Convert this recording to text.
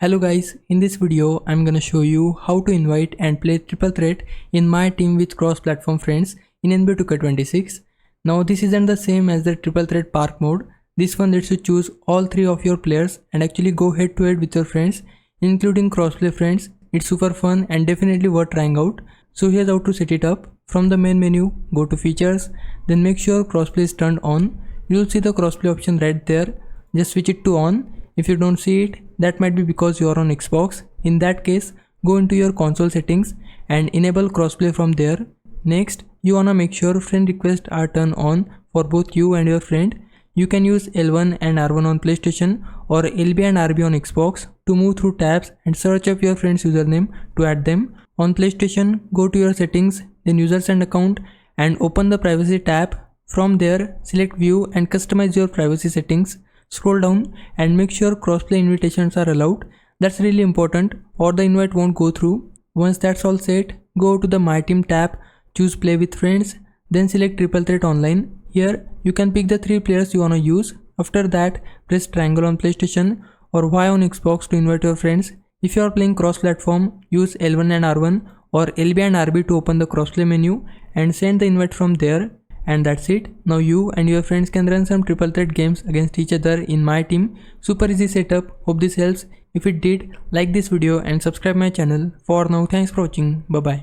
Hello guys, in this video I'm gonna show you how to invite and play triple threat in MyTeam with cross-platform friends in NBA 2K26. Now this isn't the same as the triple threat park mode. This one lets you choose all three of your players and actually go head to head with your friends, including crossplay friends. It's super fun and definitely worth trying out. So here's how to set it up. From the main menu, go to features, then make sure crossplay is turned on. You'll see the crossplay option right there. Just switch it to on. If you don't see it, that might be because you are on Xbox. In that case, go into your console settings and enable crossplay from there. Next, you wanna make sure friend requests are turned on for both you and your friend. You can use L1 and R1 on PlayStation or LB and RB on Xbox to move through tabs and search up your friend's username to add them. On PlayStation, go to your settings, then users and account, and open the privacy tab. From there, select view and customize your privacy settings. Scroll down and make sure crossplay invitations are allowed. That's really important or the invite won't go through. Once that's all set, go to the MyTeam tab, choose play with friends, then select triple threat online. Here you can pick the 3 players you wanna use. After that, press triangle on PlayStation or Y on Xbox to invite your friends. If you are playing cross-platform, use L1 and R1 or LB and RB to open the crossplay menu and send the invite from there. And that's it. Now you and your friends can run some triple threat games against each other in MyTeam. Super easy setup. Hope this helps. If it did, like this video and subscribe my channel. For now, thanks for watching. Bye bye.